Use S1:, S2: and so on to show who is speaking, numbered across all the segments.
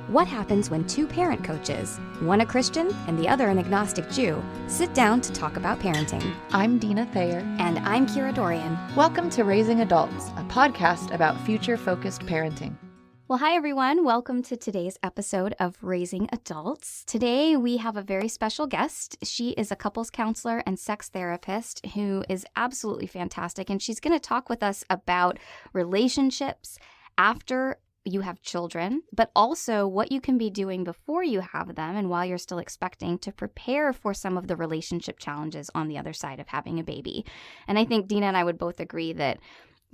S1: What happens when two parent coaches, one a Christian and the other an agnostic Jew, sit down to talk about parenting?
S2: I'm Deana Thayer.
S1: And I'm Kira Dorian.
S2: Welcome to Raising Adults, a podcast about future-focused parenting.
S1: Well, hi, everyone. Welcome to today's episode of Raising Adults. Today, we have a very special guest. She is a couples counselor and sex therapist who is absolutely fantastic, and she's going to talk with us about relationships after you have children, but also what you can be doing before you have them and while you're still expecting to prepare for some of the relationship challenges on the other side of having a baby. And I think Deana and I would both agree that,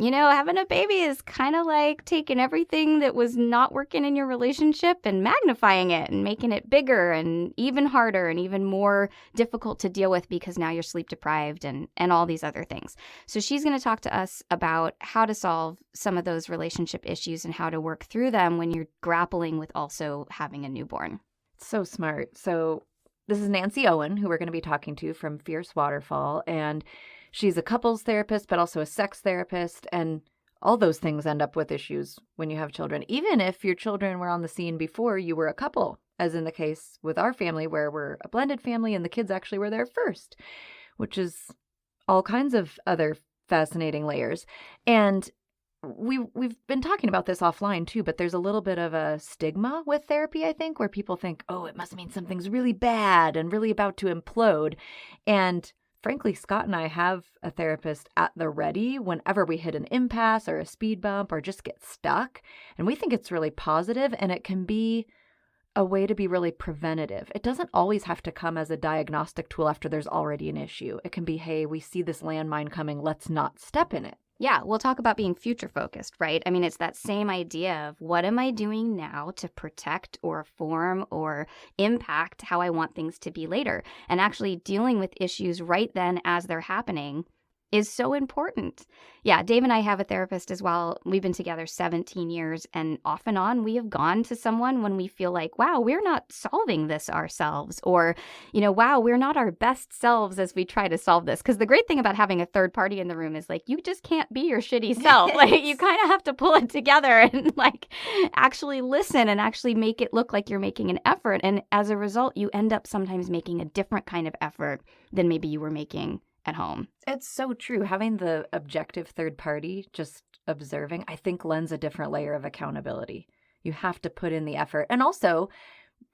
S1: you know, having a baby is kind of like taking everything that was not working in your relationship and magnifying it and making it bigger and even harder and even more difficult to deal with because now you're sleep deprived and all these other things. So she's going to talk to us about how to solve some of those relationship issues and how to work through them when you're grappling with also having a newborn.
S3: So smart. So this is Nancy Owen, who we're going to be talking to from Fierce Waterfall, and she's a couples therapist, but also a sex therapist, and all those things end up with issues when you have children, even if your children were on the scene before you were a couple, as in the case with our family where we're a blended family and the kids actually were there first, which is all kinds of other fascinating layers. And we've been talking about this offline too, but there's a little bit of a stigma with therapy, I think, where people think, oh, it must mean something's really bad and really about to implode. And frankly, Scott and I have a therapist at the ready whenever we hit an impasse or a speed bump or just get stuck. And we think it's really positive, and it can be a way to be really preventative. It doesn't always have to come as a diagnostic tool after there's already an issue. It can be, hey, we see this landmine coming, let's not step in it.
S1: Yeah, we'll talk about being future focused, right? I mean, it's that same idea of what am I doing now to protect or form or impact how I want things to be later. And actually dealing with issues right then as they're happening is so important. Yeah, Dave and I have a therapist as well. We've been together 17 years, and off and on we have gone to someone when we feel like, wow, we're not solving this ourselves, or, you know, wow, we're not our best selves as we try to solve this. Because the great thing about having a third party in the room is like, you just can't be your shitty self. Like, you kind of have to pull it together and like actually listen and actually make it look like you're making an effort. And as a result, you end up sometimes making a different kind of effort than maybe you were making at home.
S3: It's so true. Having the objective third party just observing, I think, lends a different layer of accountability. You have to put in the effort. And also,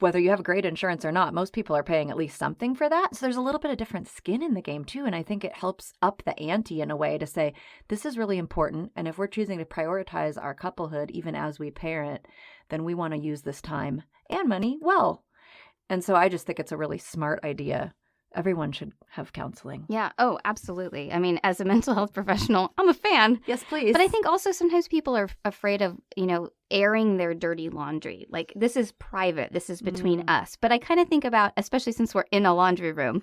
S3: whether you have great insurance or not, most people are paying at least something for that. So there's a little bit of different skin in the game too. And I think it helps up the ante in a way to say, this is really important. And if we're choosing to prioritize our couplehood, even as we parent, then we want to use this time and money well. And so I just think it's a really smart idea. Everyone should have counseling.
S1: Yeah. Oh, absolutely. I mean, as a mental health professional, I'm a fan.
S3: Yes, please.
S1: But I think also sometimes people are afraid of, you know, airing their dirty laundry. Like, this is private. This is between us. But I kind of think about, especially since we're in a laundry room,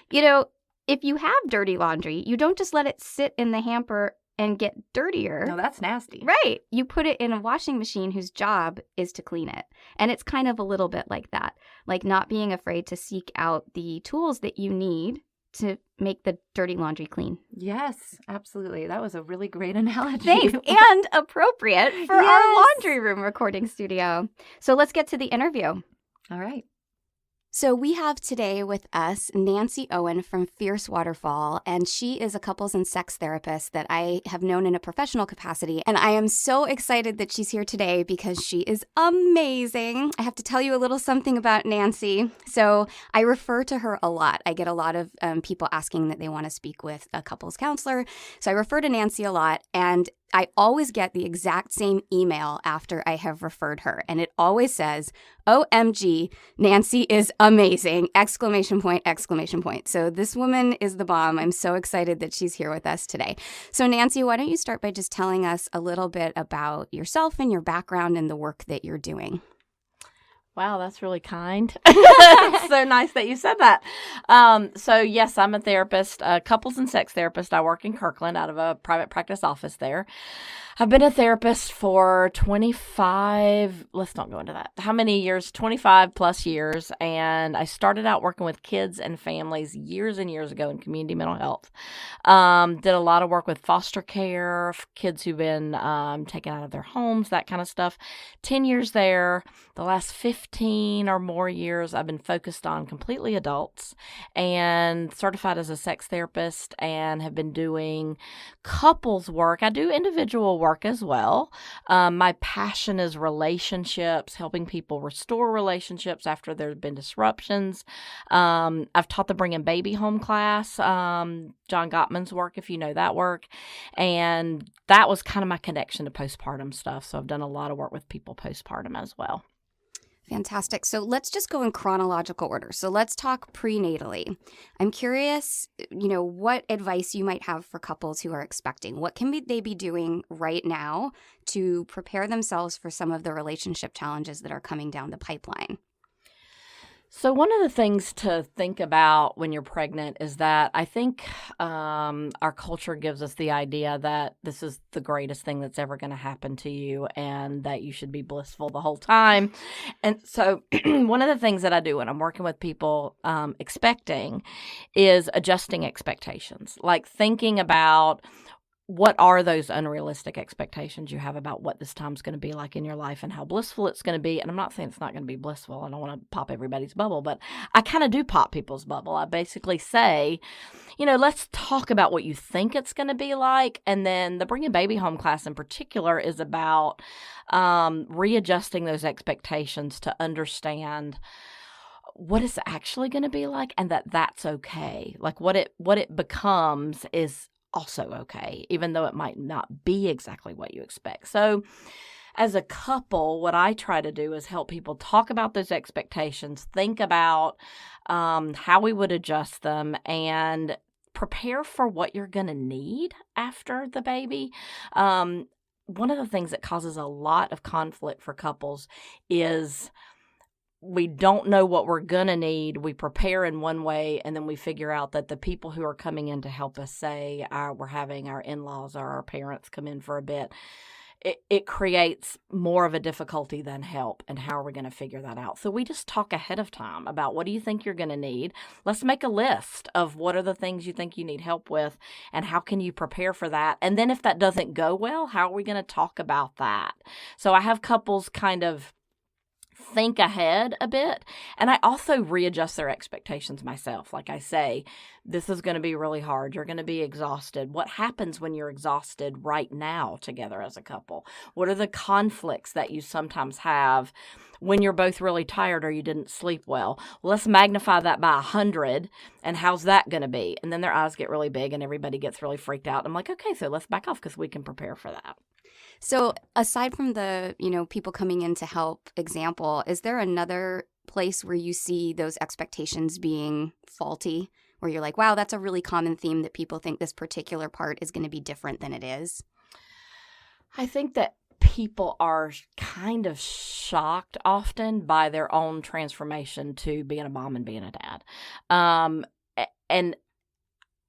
S1: you know, if you have dirty laundry, you don't just let it sit in the hamper and get dirtier.
S3: No, that's nasty.
S1: Right. You put it in a washing machine whose job is to clean it. And it's kind of a little bit like that, like not being afraid to seek out the tools that you need to make the dirty laundry clean.
S3: Yes, absolutely. That was a really great analogy.
S1: Thanks. And appropriate for our laundry room recording studio. So let's get to the interview.
S3: All right.
S1: So we have today with us Nancy Owen from Fierce Waterfall, and she is a couples and sex therapist that I have known in a professional capacity. And I am so excited that she's here today because she is amazing. I have to tell you a little something about Nancy. So I refer to her a lot. I get a lot of people asking that they want to speak with a couples counselor. So I refer to Nancy a lot, and I always get the exact same email after I have referred her. And it always says, OMG, Nancy is amazing! Exclamation point, exclamation point. So this woman is the bomb. I'm so excited that she's here with us today. So Nancy, why don't you start by just telling us a little bit about yourself and your background and the work that you're doing?
S4: Wow, that's really kind. It's so nice that you said that. So yes, I'm a therapist, a couples and sex therapist. I work in Kirkland out of a private practice office there. I've been a therapist for 25, let's not go into that. How many years? 25 plus years. And I started out working with kids and families years and years ago in community mental health. Did a lot of work with foster care, kids who've been taken out of their homes, that kind of stuff. 10 years there. The last 15 or more years, I've been focused on completely adults and certified as a sex therapist and have been doing couples work. I do individual work as well. My passion is relationships, helping people restore relationships after there's been disruptions. I've taught the Bringing Baby Home class, John Gottman's work, if you know that work. And that was kind of my connection to postpartum stuff. So I've done a lot of work with people postpartum as well.
S1: Fantastic. So let's just go in chronological order. So let's talk prenatally. I'm curious, what advice you might have for couples who are expecting. What can they be doing right now to prepare themselves for some of the relationship challenges that are coming down the pipeline?
S4: So one of the things to think about when you're pregnant is that I think our culture gives us the idea that this is the greatest thing that's ever going to happen to you and that you should be blissful the whole time. And so one of the things that I do when I'm working with people expecting is adjusting expectations, like thinking about what are those unrealistic expectations you have about what this time's going to be like in your life and how blissful it's going to be? And I'm not saying it's not going to be blissful. I don't want to pop everybody's bubble, but I kind of do pop people's bubble. I basically say, let's talk about what you think it's going to be like. And then the Bringing Baby Home class in particular is about readjusting those expectations to understand what it's actually going to be like and that's okay. Like what it becomes is also okay, even though it might not be exactly what you expect. So as a couple, what I try to do is help people talk about those expectations, think about how we would adjust them, and prepare for what you're going to need after the baby. One of the things that causes a lot of conflict for couples is we don't know what we're going to need. We prepare in one way, and then we figure out that the people who are coming in to help us, say we're having our in-laws or our parents come in for a bit, it creates more of a difficulty than help. And how are we going to figure that out? So we just talk ahead of time about what do you think you're going to need. Let's make a list of what are the things you think you need help with and how can you prepare for that. And then if that doesn't go well, how are we going to talk about that? So I have couples kind of think ahead a bit. And I also readjust their expectations myself. Like I say, this is going to be really hard. You're going to be exhausted. What happens when you're exhausted right now together as a couple? What are the conflicts that you sometimes have when you're both really tired or you didn't sleep well? Let's magnify that by 100. And how's that going to be? And then their eyes get really big and everybody gets really freaked out. I'm like, okay, so let's back off because we can prepare for that.
S1: So aside from the, people coming in to help example, is there another place where you see those expectations being faulty, where you're like, wow, that's a really common theme that people think this particular part is going to be different than it is?
S4: I think that people are kind of shocked often by their own transformation to being a mom and being a dad. And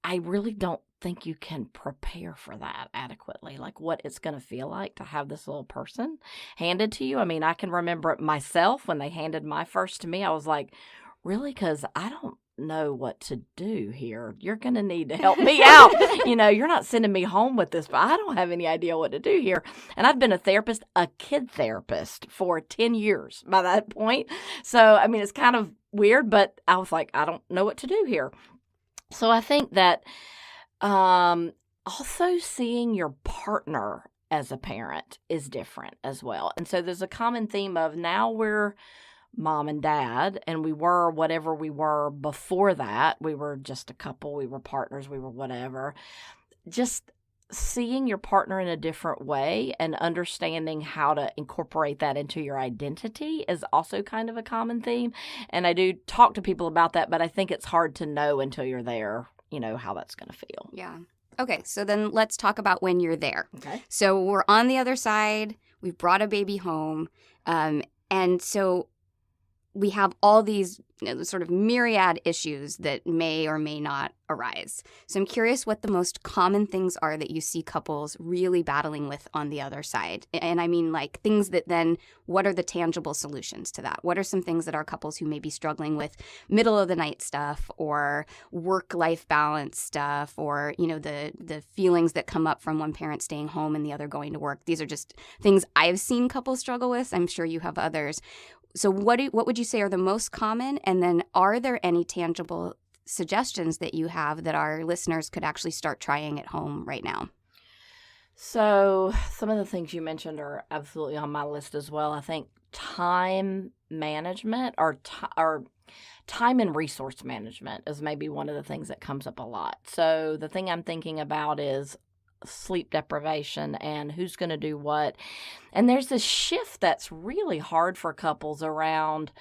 S4: I really don't think you can prepare for that adequately, like what it's going to feel like to have this little person handed to you. I mean, I can remember it myself when they handed my first to me. I was like, really? Because I don't know what to do here. You're going to need to help me out. You're not sending me home with this, but I don't have any idea what to do here. And I've been a therapist, a kid therapist, for 10 years by that point. So, I mean, it's kind of weird, but I was like, I don't know what to do here. So I think that also seeing your partner as a parent is different as well. And so there's a common theme of now we're mom and dad, and we were whatever we were before that. We were just a couple, we were partners, we were whatever. Just seeing your partner in a different way and understanding how to incorporate that into your identity is also kind of a common theme. And I do talk to people about that, but I think it's hard to know until you're there, how that's going to feel.
S1: Yeah. Okay, so then let's talk about when you're there.
S4: Okay.
S1: So we're on the other side. We've brought a baby home. And so we have all these sort of myriad issues that may or may not arise. So I'm curious what the most common things are that you see couples really battling with on the other side. And I mean, like, things that then, what are the tangible solutions to that? What are some things that our couples who may be struggling with middle of the night stuff or work-life balance stuff or, the feelings that come up from one parent staying home and the other going to work? These are just things I've seen couples struggle with. I'm sure you have others. So what would you say are the most common? And then are there any tangible suggestions that you have that our listeners could actually start trying at home right now?
S4: So some of the things you mentioned are absolutely on my list as well. I think time management or time and resource management is maybe one of the things that comes up a lot. So the thing I'm thinking about is sleep deprivation and who's going to do what. And there's this shift that's really hard for couples around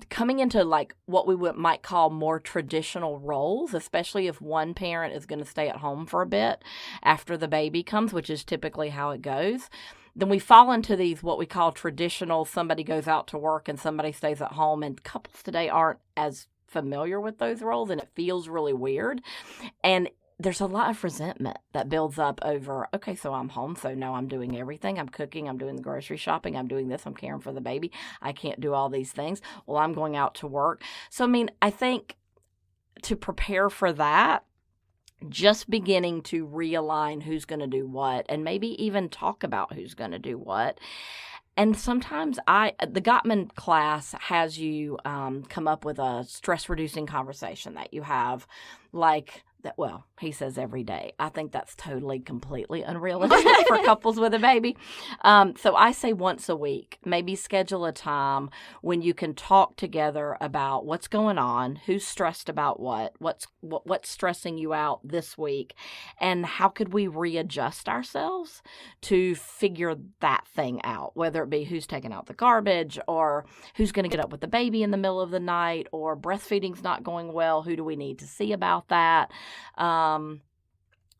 S4: coming into like what we might call more traditional roles, especially if one parent is going to stay at home for a bit after the baby comes, which is typically how it goes. Then we fall into these what we call traditional, somebody goes out to work and somebody stays at home, and couples today aren't as familiar with those roles, and it feels really weird. And there's a lot of resentment that builds up over, okay, so I'm home, so no, I'm doing everything. I'm cooking, I'm doing the grocery shopping, I'm doing this, I'm caring for the baby. I can't do all these things. Well, I'm going out to work. So, I mean, I think to prepare for that, just beginning to realign who's going to do what and maybe even talk about who's going to do what. And sometimes the Gottman class has you come up with a stress-reducing conversation that you have, like that. Well, he says every day. I think that's totally, completely unrealistic for couples with a baby. So I say once a week, maybe schedule a time when you can talk together about what's going on, who's stressed about what's stressing you out this week, and how could we readjust ourselves to figure that thing out, whether it be who's taking out the garbage or who's going to get up with the baby in the middle of the night or breastfeeding's not going well. Who do we need to see about that?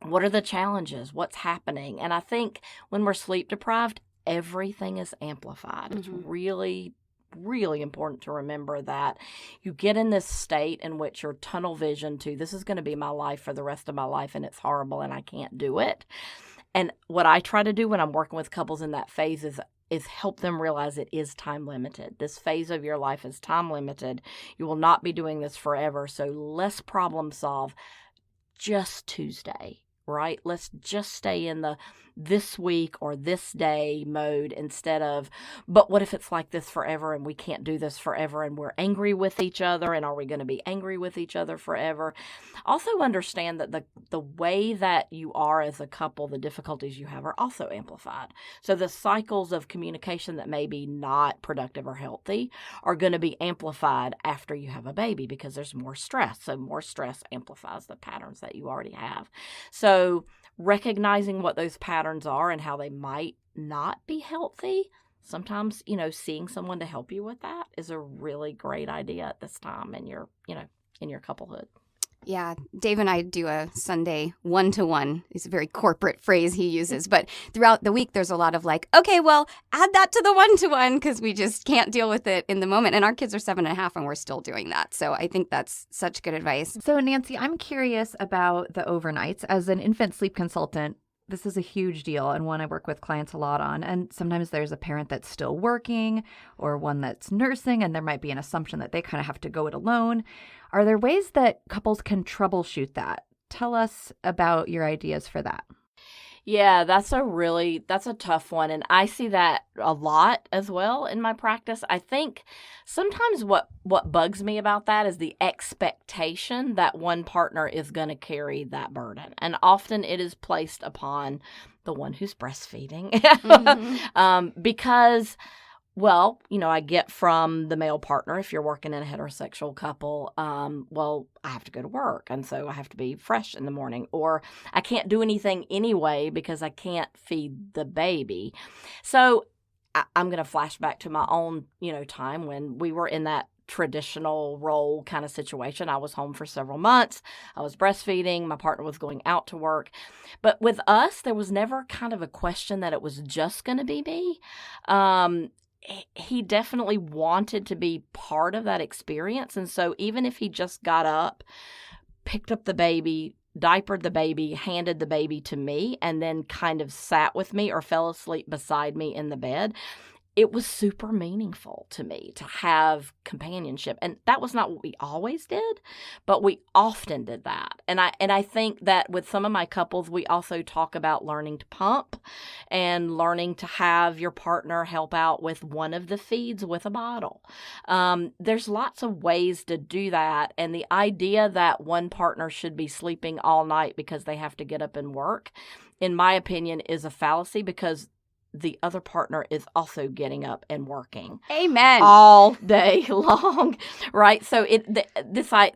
S4: What are the challenges? What's happening? And I think when we're sleep deprived, everything is amplified. It's really, really important to remember that you get in this state in which you're tunnel vision to, this is going to be my life for the rest of my life and it's horrible and I can't do it. And what I try to do when I'm working with couples in that phase is help them realize it is time limited. This phase of your life is time limited. You will not be doing this forever. So let's problem solve just Tuesday, right? Let's just stay in the this week or this day mode instead of, but what if it's like this forever and we can't do this forever and we're angry with each other, and are we going to be angry with each other forever? Also understand that the way that you are as a couple, the difficulties you have are also amplified. So the cycles of communication that may be not productive or healthy are going to be amplified after you have a baby because there's more stress. So more stress amplifies the patterns that you already have. So recognizing what those patterns are and how they might not be healthy. Sometimes, seeing someone to help you with that is a really great idea at this time in your couplehood.
S1: Yeah, Dave and I do a Sunday one-to-one. It's a very corporate phrase he uses. But throughout the week, there's a lot of like, okay, well, add that to the one-to-one because we just can't deal with it in the moment. And our kids are 7.5 and we're still doing that. So I think that's such good advice.
S2: So Nancy, I'm curious about the overnights. As an infant sleep consultant, this is a huge deal and one I work with clients a lot on. And sometimes there's a parent that's still working or one that's nursing, and there might be an assumption that they kind of have to go it alone. Are there ways that couples can troubleshoot that? Tell us about your ideas for that.
S4: Yeah, that's a tough one. And I see that a lot as well in my practice. I think sometimes what bugs me about that is the expectation that one partner is going to carry that burden. And often it is placed upon the one who's breastfeeding because, well, I get from the male partner, if you're working in a heterosexual couple, well, I have to go to work, and so I have to be fresh in the morning, or I can't do anything anyway because I can't feed the baby. So I'm going to flash back to my own, time when we were in that traditional role kind of situation. I was home for several months. I was breastfeeding. My partner was going out to work. But with us, there was never kind of a question that it was just going to be me. he definitely wanted to be part of that experience. And so even if he just got up, picked up the baby, diapered the baby, handed the baby to me, and then kind of sat with me or fell asleep beside me in the bed, it was super meaningful to me to have companionship. And that was not what we always did, but we often did that. And I think that with some of my couples, we also talk about learning to pump and learning to have your partner help out with one of the feeds with a bottle. There's lots of ways to do that. And the idea that one partner should be sleeping all night because they have to get up and work, in my opinion, is a fallacy, because the other partner is also getting up and working.
S1: Amen.
S4: All day long, right? So I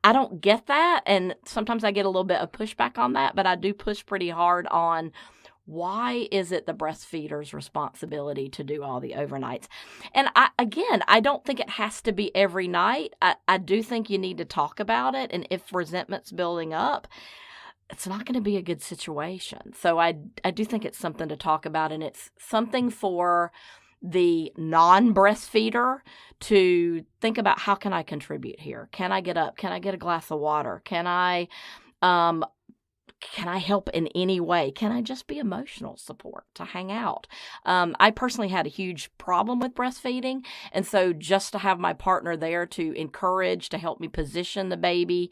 S4: don't get that, and sometimes I get a little bit of pushback on that, but I do push pretty hard on why is it the breastfeeder's responsibility to do all the overnights? And I don't think it has to be every night. I do think you need to talk about it, and if resentment's building up, it's not going to be a good situation. So I do think it's something to talk about, and it's something for the non-breastfeeder to think about, how can I contribute here? Can I get up? Can I get a glass of water? Can I help in any way? Can I just be emotional support to hang out? I personally had a huge problem with breastfeeding, and so just to have my partner there to encourage, to help me position the baby,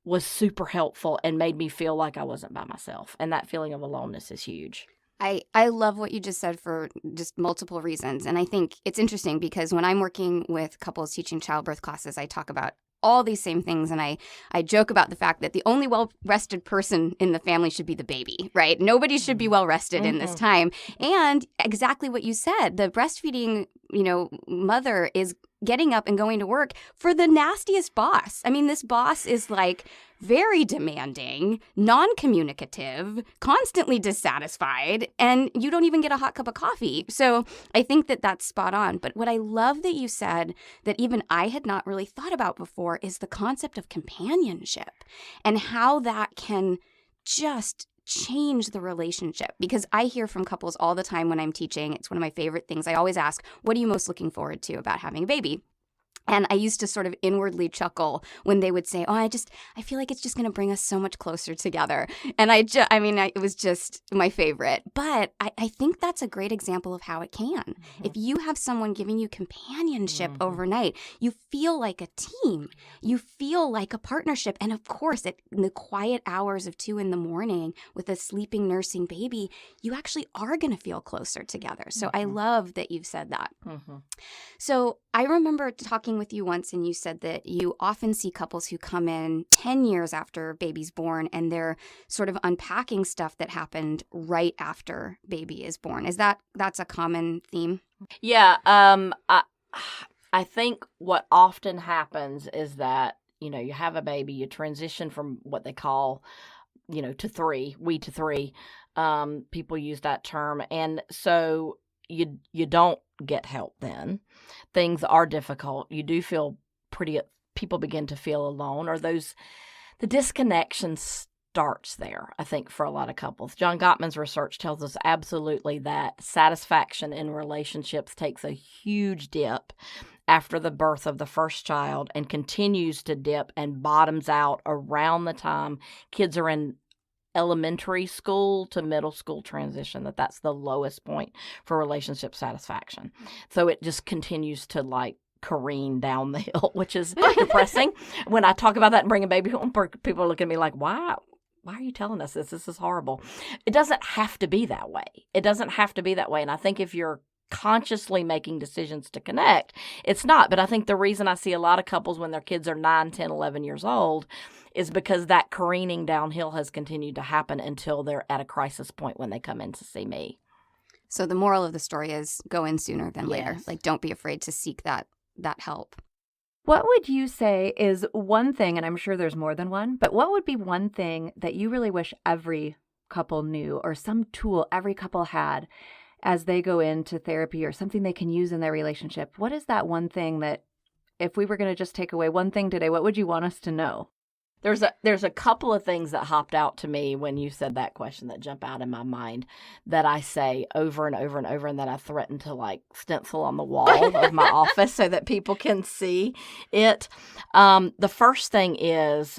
S4: was super helpful and made me feel like I wasn't by myself. And that feeling of aloneness is huge.
S1: I love what you just said for just multiple reasons. And I think it's interesting because when I'm working with couples teaching childbirth classes, I talk about all these same things. And I joke about the fact that the only well-rested person in the family should be the baby, right? Nobody should be well-rested in this time. And exactly what you said, the breastfeeding, mother is getting up and going to work for the nastiest boss. I mean, this boss is like very demanding, non-communicative, constantly dissatisfied, and you don't even get a hot cup of coffee. So I think that that's spot on. But what I love that you said that even I had not really thought about before is the concept of companionship and how that can just change the relationship. Because I hear from couples all the time when I'm teaching. It's one of my favorite things. I always ask, what are you most looking forward to about having a baby? And I used to sort of inwardly chuckle when they would say, oh, I feel like it's just going to bring us so much closer together. And it was just my favorite. But I think that's a great example of how it can. Mm-hmm. If you have someone giving you companionship overnight, you feel like a team. You feel like a partnership. And of course, in the quiet hours of 2 a.m. with a sleeping, nursing baby, you actually are going to feel closer together. So I love that you've said that. Mm-hmm. So I remember talking with you once, and you said that you often see couples who come in 10 years after baby's born, and they're sort of unpacking stuff that happened right after baby is born. That's a common theme?
S4: Yeah. I think what often happens is that, you have a baby, you transition from what they call, to 3, we to 3. People use that term. And so you don't get help then. Things are difficult. You do feel people begin to feel alone, or the disconnection starts there, I think, for a lot of couples. John Gottman's research tells us absolutely that satisfaction in relationships takes a huge dip after the birth of the first child and continues to dip and bottoms out around the time kids are in elementary school to middle school transition, that's the lowest point for relationship satisfaction. So it just continues to careen down the hill, which is depressing. When I talk about that and bring a baby home, people look at me like, wow. Why are you telling us this? This is horrible. It doesn't have to be that way. It doesn't have to be that way. And I think if you're consciously making decisions to connect, it's not. But I think the reason I see a lot of couples when their kids are 9, 10, 11 years old is because that careening downhill has continued to happen until they're at a crisis point when they come in to see me.
S1: So the moral of the story is go in sooner than later.
S4: Yes.
S1: Don't be afraid to seek that help.
S3: What would you say is one thing, and I'm sure there's more than one, but what would be one thing that you really wish every couple knew, or some tool every couple had as they go into therapy, or something they can use in their relationship? What is that one thing that, if we were going to just take away one thing today, what would you want us to know?
S4: There's a couple of things that hopped out to me when you said that question that jump out in my mind that I say over and over and over, and that I threaten to like stencil on the wall of my office so that people can see it. The first thing is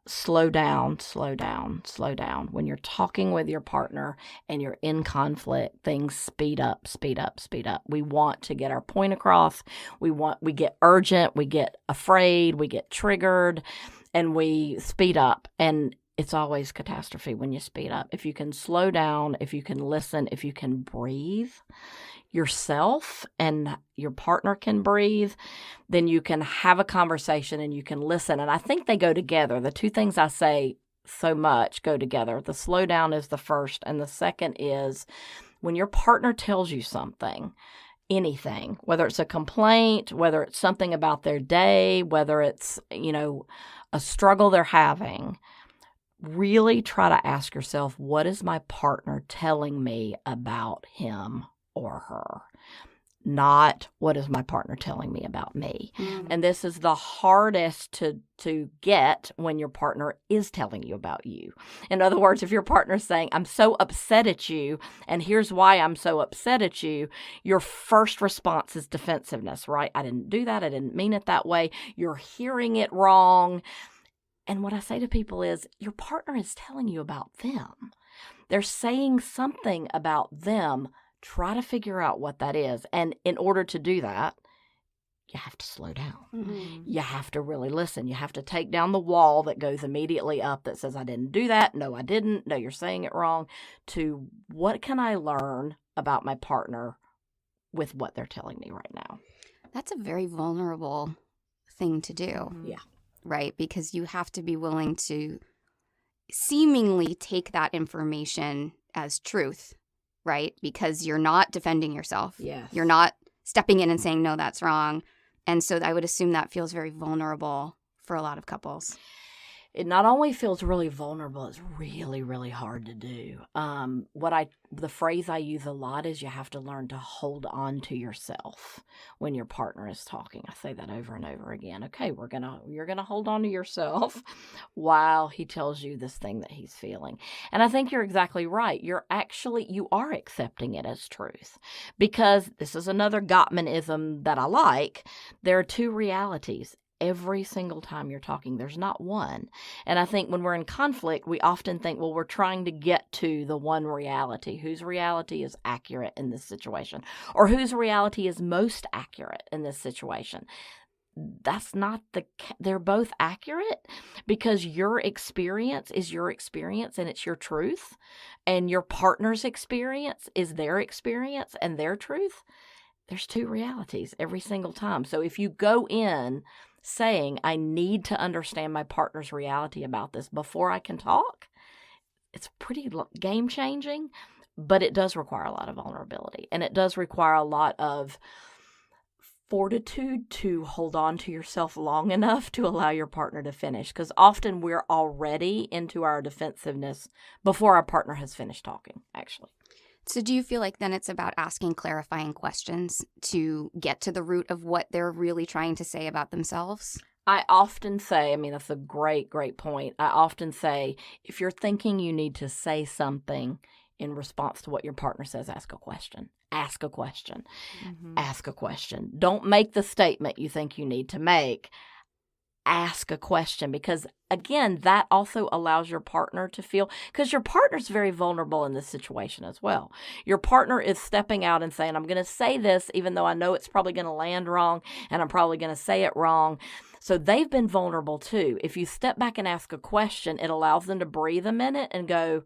S4: slow down, slow down, slow down. When you're talking with your partner and you're in conflict, things speed up, speed up, speed up. We want to get our point across. We get urgent, we get afraid, we get triggered, and we speed up, and it's always catastrophe when you speed up. If you can slow down, if you can listen, if you can breathe yourself and your partner can breathe, then you can have a conversation and you can listen. And I think they go together. The two things I say so much go together. The slow down is the first, and the second is when your partner tells you something, anything, whether it's a complaint, whether it's something about their day, whether it's, a struggle they're having, really try to ask yourself, what is my partner telling me about him or her? Not what is my partner telling me about me. And this is the hardest to get when your partner is telling you about you. In other words, if your partner's saying, I'm so upset at you, and here's why I'm so upset at you, your first response is defensiveness, right? I didn't do that. I didn't mean it that way. You're hearing it wrong. And what I say to people is, your partner is telling you about them. They're saying something about them. Try to figure out what that is. And in order to do that, you have to slow down. Mm-hmm. You have to really listen. You have to take down the wall that goes immediately up that says, I didn't do that. No, I didn't. No, you're saying it wrong. To what can I learn about my partner with what they're telling me right now?
S1: That's a very vulnerable thing to do.
S4: Yeah.
S1: Right? Because you have to be willing to seemingly take that information as truth, right? Because you're not defending yourself.
S4: Yes.
S1: You're not stepping in and saying, no, that's wrong. And so I would assume that feels very vulnerable for a lot of couples.
S4: It not only feels really vulnerable, it's really, really hard to do. The phrase I use a lot is you have to learn to hold on to yourself when your partner is talking. I say that over and over again. Okay, you're gonna hold on to yourself while he tells you this thing that he's feeling. And I think you're exactly right. You are accepting it as truth, because this is another Gottmanism that I like. There are two realities. Every single time you're talking, there's not one. And I think when we're in conflict, we often think, well, we're trying to get to the one reality. Whose reality is accurate in this situation? Or whose reality is most accurate in this situation? That's not they're both accurate, because your experience is your experience and it's your truth. And your partner's experience is their experience and their truth. There's two realities every single time. So if you go in saying, I need to understand my partner's reality about this before I can talk, it's pretty game changing, but it does require a lot of vulnerability, and it does require a lot of fortitude to hold on to yourself long enough to allow your partner to finish, because often we're already into our defensiveness before our partner has finished talking, actually.
S1: So do you feel like then it's about asking clarifying questions to get to the root of what they're really trying to say about themselves?
S4: I often say, that's a great, great point. I often say, if you're thinking you need to say something in response to what your partner says, ask a question. Ask a question. Mm-hmm. Ask a question. Don't make the statement you think you need to make. Ask a question, because again, that also allows your partner to feel, because your partner's very vulnerable in this situation as well. Your partner is stepping out and saying, I'm going to say this, even though I know it's probably going to land wrong, and I'm probably going to say it wrong. So they've been vulnerable too. If you step back and ask a question, it allows them to breathe a minute and go,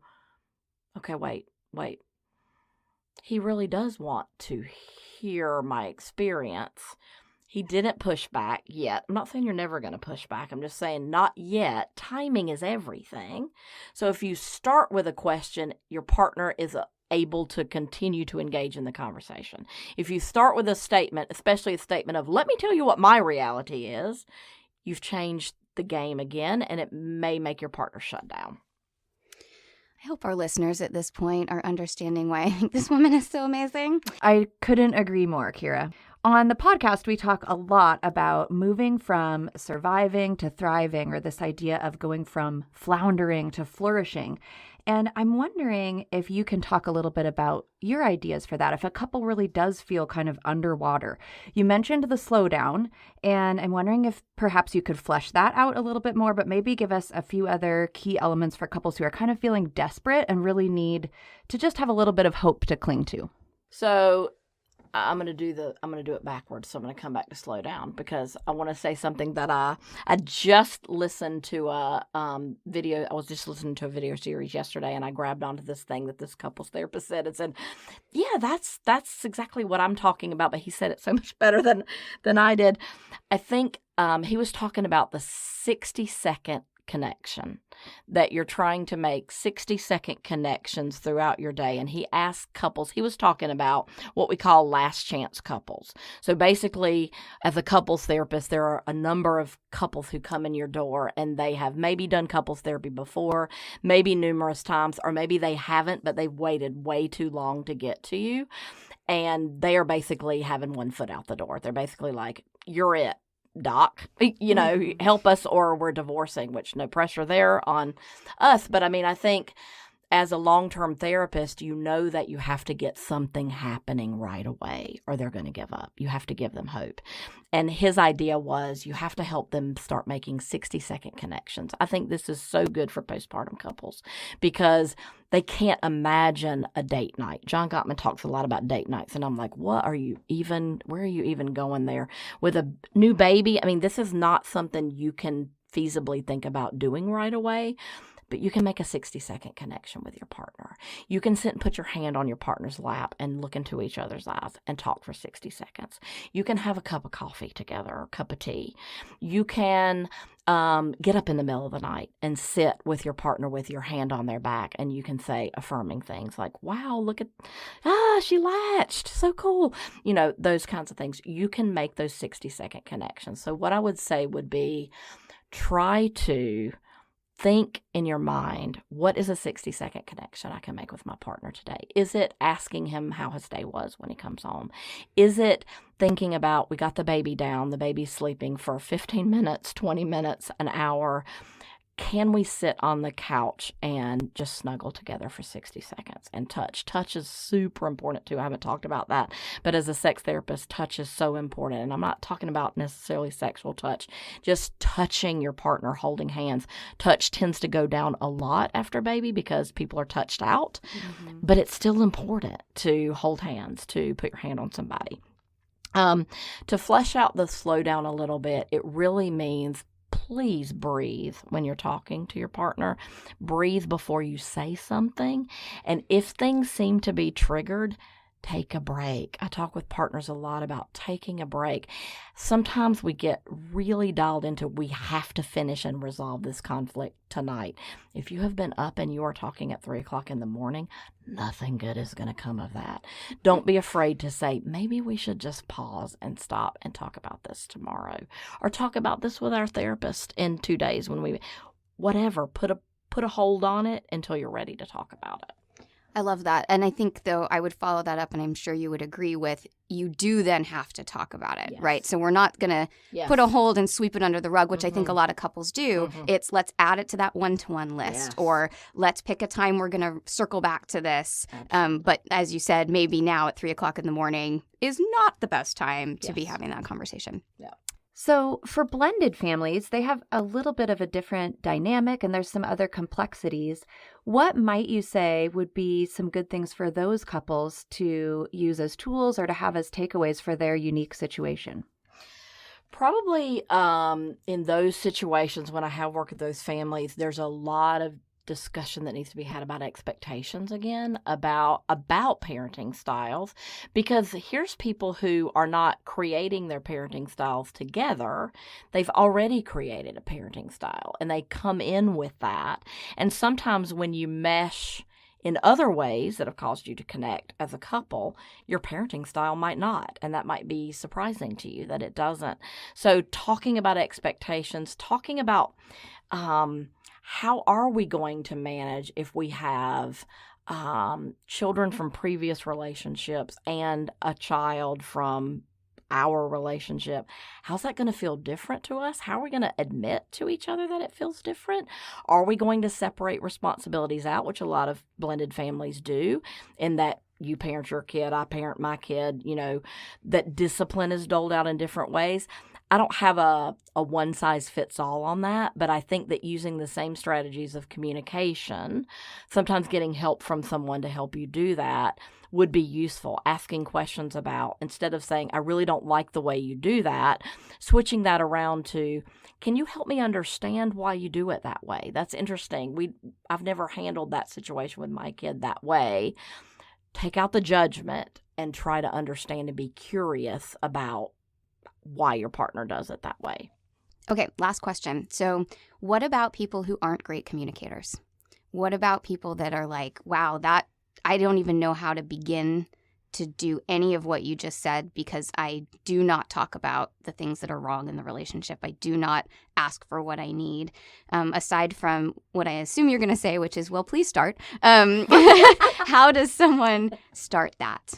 S4: okay, wait. He really does want to hear my experience. He didn't push back yet. I'm not saying you're never going to push back. I'm just saying not yet. Timing is everything. So if you start with a question, your partner is able to continue to engage in the conversation. If you start with a statement, especially a statement of, let me tell you what my reality is, you've changed the game again, and it may make your partner shut down.
S1: I hope our listeners at this point are understanding why I think this woman is so amazing.
S3: I couldn't agree more, Kira.
S2: On the podcast, we talk a lot about moving from surviving to thriving, or this idea of going from floundering to flourishing. And I'm wondering if you can talk a little bit about your ideas for that, if a couple really does feel kind of underwater. You mentioned the slowdown, and I'm wondering if perhaps you could flesh that out a little bit more, but maybe give us a few other key elements for couples who are kind of feeling desperate and really need to just have a little bit of hope to cling to.
S4: So I'm gonna do it backwards. So I'm gonna come back to slow down because I want to say something that I just listened to a video. I was just listening to a video series yesterday, and I grabbed onto this thing that this couples therapist said. It said, "Yeah, that's exactly what I'm talking about." But he said it so much better than I did. I think he was talking about the 60-second connection, that you're trying to make 60-second connections throughout your day. And he asked couples, he was talking about what we call last chance couples. So basically, as a couples therapist, there are a number of couples who come in your door and they have maybe done couples therapy before, maybe numerous times, or maybe they haven't, but they've waited way too long to get to you. And they are basically having one foot out the door. They're basically like, "You're it, doc, help us or we're divorcing," which no pressure there on us. But I mean, I think as a long-term therapist, you know that you have to get something happening right away or they're going to give up. You have to give them hope. And his idea was you have to help them start making 60-second connections. I think this is so good for postpartum couples because they can't imagine a date night. John Gottman talks a lot about date nights, and I'm like, where are you even going there? With a new baby, I mean, this is not something you can feasibly think about doing right away. But you can make a 60-second connection with your partner. You can sit and put your hand on your partner's lap and look into each other's eyes and talk for 60 seconds. You can have a cup of coffee together or a cup of tea. You can get up in the middle of the night and sit with your partner with your hand on their back, and you can say affirming things like, "Wow, look at, she latched, so cool." Those kinds of things. You can make those 60-second connections. So what I would say would be try to think in your mind, what is a 60-second connection I can make with my partner today? Is it asking him how his day was when he comes home? Is it thinking about, we got the baby down, the baby's sleeping for 15 minutes, 20 minutes, an hour? Can we sit on the couch and just snuggle together for 60 seconds and touch? Touch is super important too. I haven't talked about that. But as a sex therapist, touch is so important. And I'm not talking about necessarily sexual touch, just touching your partner, holding hands. Touch tends to go down a lot after baby because people are touched out. Mm-hmm. But it's still important to hold hands, to put your hand on somebody. To flesh out the slowdown a little bit, it really means please breathe when you're talking to your partner. Breathe before you say something. And if things seem to be triggered, take a break. I talk with partners a lot about taking a break. Sometimes we get really dialed into, we have to finish and resolve this conflict tonight. If you have been up and you are talking at 3:00 in the morning, nothing good is going to come of that. Don't be afraid to say, maybe we should just pause and stop and talk about this tomorrow, or talk about this with our therapist in 2 days whatever, put a hold on it until you're ready to talk about it.
S1: I love that. And I think, though, I would follow that up, and I'm sure you would agree with, you do then have to talk about it, right? So we're not going to put a hold and sweep it under the rug, which I think a lot of couples do. It's let's add it to that one-to-one list, or let's pick a time we're going to circle back to this. But as you said, maybe now at 3:00 in the morning is not the best time to be having that conversation.
S2: Yeah. So for blended families, they have a little bit of a different dynamic, and there's some other complexities. What might you say would be some good things for those couples to use as tools or to have as takeaways for their unique situation?
S4: Probably in those situations when I have worked with those families, there's a lot of discussion that needs to be had about expectations again, about parenting styles, because here's people who are not creating their parenting styles together. They've already created a parenting style and they come in with that. And sometimes when you mesh in other ways that have caused you to connect as a couple, your parenting style might not. And that might be surprising to you that it doesn't. So talking about expectations, talking about how are we going to manage if we have children from previous relationships and a child from our relationship, how's that going to feel different to us? How are we going to admit to each other that it feels different? Are we going to separate responsibilities out, which a lot of blended families do, in that you parent your kid, I parent my kid, that discipline is doled out in different ways? I don't have a one size fits all on that, but I think that using the same strategies of communication, sometimes getting help from someone to help you do that would be useful. Asking questions about, instead of saying, I really don't like the way you do that, switching that around to, can you help me understand why you do it that way? That's interesting. I've never handled that situation with my kid that way. Take out the judgment and try to understand and be curious about why your partner does it that way.
S1: Okay, last question. So what about people who aren't great communicators? What about people that are like, wow, that I don't even know how to begin to do any of what you just said because I do not talk about the things that are wrong in the relationship. I do not ask for what I need. Aside from what I assume you're going to say, which is, well, please start. How does someone start that?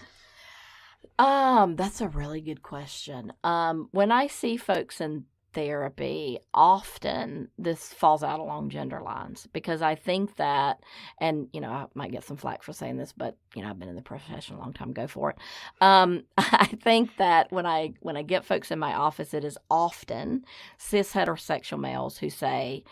S4: That's a really good question. When I see folks in therapy, often this falls out along gender lines because I think that, and I might get some flack for saying this, but I've been in the profession a long time. Go for it. I think that when I get folks in my office, it is often cis heterosexual males who say,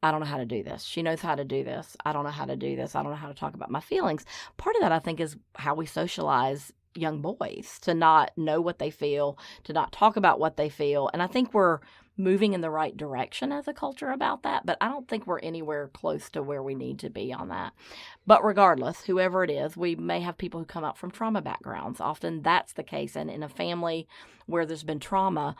S4: I don't know how to do this. She knows how to do this. I don't know how to do this. I don't know how to talk about my feelings. Part of that, I think, is how we socialize young boys to not know what they feel, to not talk about what they feel. And I think we're moving in the right direction as a culture about that, but I don't think we're anywhere close to where we need to be on that. But regardless, whoever it is, we may have people who come out from trauma backgrounds. Often that's the case. And in a family where there's been trauma,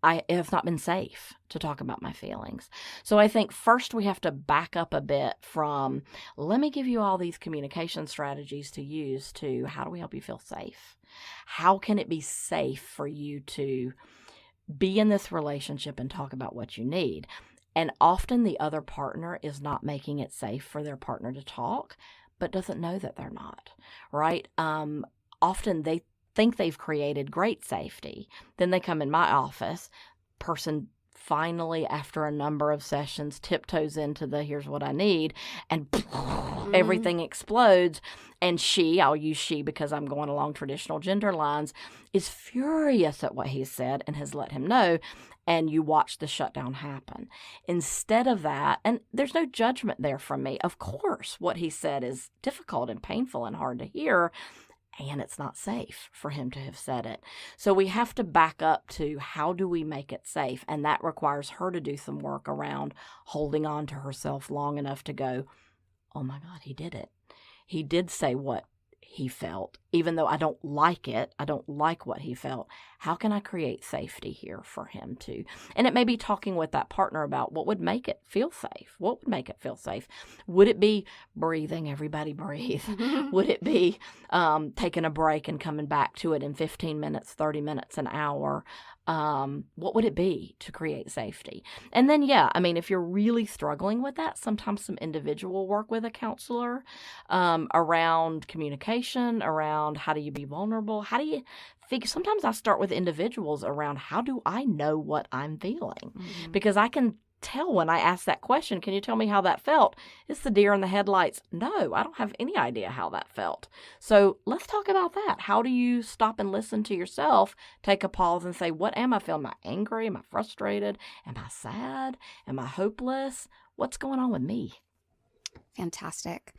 S4: it has not been safe to talk about my feelings. So I think first we have to back up a bit from, let me give you all these communication strategies to use, to how do we help you feel safe? How can it be safe for you to be in this relationship and talk about what you need? And often the other partner is not making it safe for their partner to talk, but doesn't know that they're not, right? Often they think they've created great safety. Then they come in my office, person finally, after a number of sessions, tiptoes into the here's what I need, and everything explodes. And I'll use she because I'm going along traditional gender lines, is furious at what he said and has let him know. And you watch the shutdown happen. Instead of that, and there's no judgment there from me. Of course, what he said is difficult and painful and hard to hear. And it's not safe for him to have said it. So we have to back up to how do we make it safe? And that requires her to do some work around holding on to herself long enough to go, oh my God, he did it. He did say what he felt, even though I don't like it. I don't like what he felt. How can I create safety here for him too? And it may be talking with that partner about what would make it feel safe. What would make it feel safe? Would it be breathing? Everybody breathe. Would it be taking a break and coming back to it in 15 minutes, 30 minutes, an hour? What would it be to create safety? And then, if you're really struggling with that, sometimes some individual work with a counselor around communication, around how do you be vulnerable? How do you figure? Sometimes I start with individuals around how do I know what I'm feeling? Mm-hmm. Because I can tell when I ask that question, can you tell me how that felt? It's the deer in the headlights. No, I don't have any idea how that felt. So let's talk about that. How do you stop and listen to yourself, take a pause and say, what am I feeling? Am I angry? Am I frustrated? Am I sad? Am I hopeless? What's going on with me?
S1: Fantastic.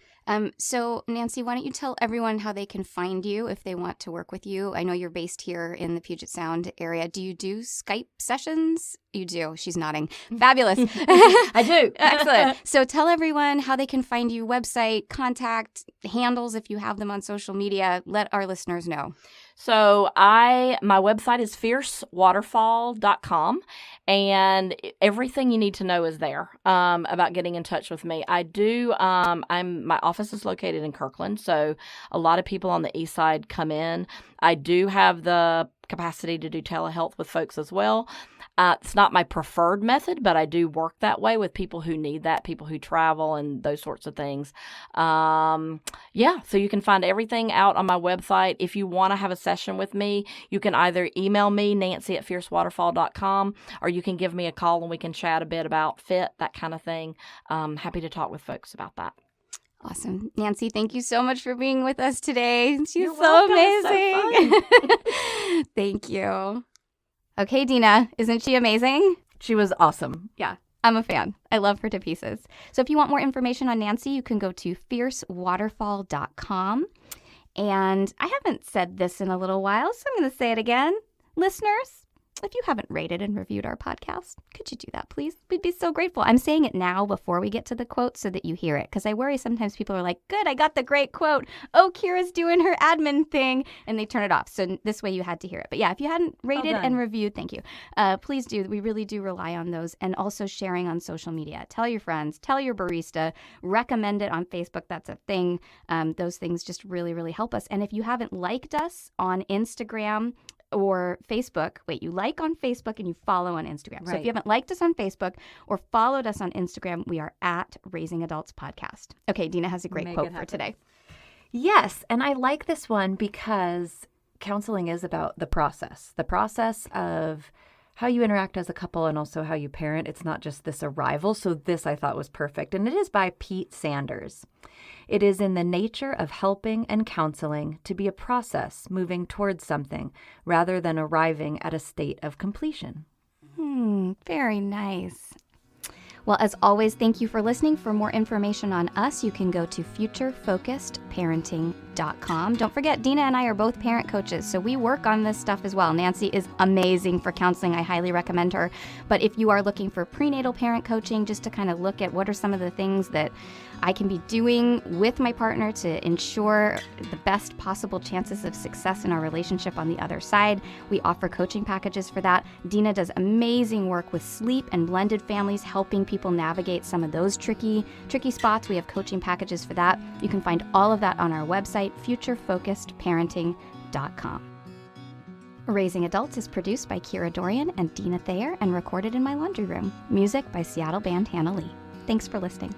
S1: So Nancy, why don't you tell everyone how they can find you if they want to work with you? I know you're based here in the Puget Sound area. Do you do Skype sessions? You do. She's nodding. Fabulous.
S4: I do.
S1: Excellent. So tell everyone how they can find you, website, contact, handles if you have them on social media. Let our listeners know.
S4: So my website is fiercewaterfall.com, and everything you need to know is there about getting in touch with me. I do. My office is located in Kirkland, so a lot of people on the east side come in. I do have the capacity to do telehealth with folks as well. It's not my preferred method, but I do work that way with people who need that, people who travel and those sorts of things. Yeah, so you can find everything out on my website. If you want to have a session with me, you can either email me, nancy@fiercewaterfall.com, or you can give me a call and we can chat a bit about fit, that kind of thing. Happy to talk with folks about that.
S1: Awesome. Nancy, thank you so much for being with us today. She's
S4: You're
S1: so
S4: welcome. It's
S1: amazing. Thank you. Okay, Deana, isn't she amazing?
S3: She was awesome.
S1: Yeah, I'm a fan. I love her to pieces. So if you want more information on Nancy, you can go to fiercewaterfall.com. And I haven't said this in a little while, so I'm going to say it again. Listeners, if you haven't rated and reviewed our podcast, could you do that, please? We'd be so grateful. I'm saying it now before we get to the quote so that you hear it, because I worry sometimes people are like, good, I got the great quote. Oh, Kira's doing her admin thing, and they turn it off. So this way you had to hear it. But yeah, if you hadn't rated and reviewed, thank you. Please do. We really do rely on those, and also sharing on social media. Tell your friends, tell your barista, recommend it on Facebook. That's a thing. Those things just really, really help us. And if you haven't liked us on Instagram or Facebook, you like on Facebook and you follow on Instagram. So if you haven't liked us on Facebook or followed us on Instagram, we are at Raising Adults Podcast. Okay, Deana has a great quote for today.
S3: Yes, and I like this one because counseling is about the process of how you interact as a couple and also how you parent. It's not just this arrival. So this I thought was perfect. And it is by Pete Sanders. It is in the nature of helping and counseling to be a process moving towards something rather than arriving at a state of completion.
S1: Very nice. Well, as always, thank you for listening. For more information on us, you can go to futurefocusedparenting.com. Don't forget, Deana and I are both parent coaches, so we work on this stuff as well. Nancy is amazing for counseling. I highly recommend her. But if you are looking for prenatal parent coaching, just to kind of look at what are some of the things that I can be doing with my partner to ensure the best possible chances of success in our relationship on the other side, we offer coaching packages for that. Deana does amazing work with sleep and blended families, helping people navigate some of those tricky spots. We have coaching packages for that. You can find all of that on our website, futurefocusedparenting.com. Raising Adults is produced by Kira Dorian and Deana Thayer and recorded in my laundry room. Music by Seattle band Hannah Lee. Thanks for listening.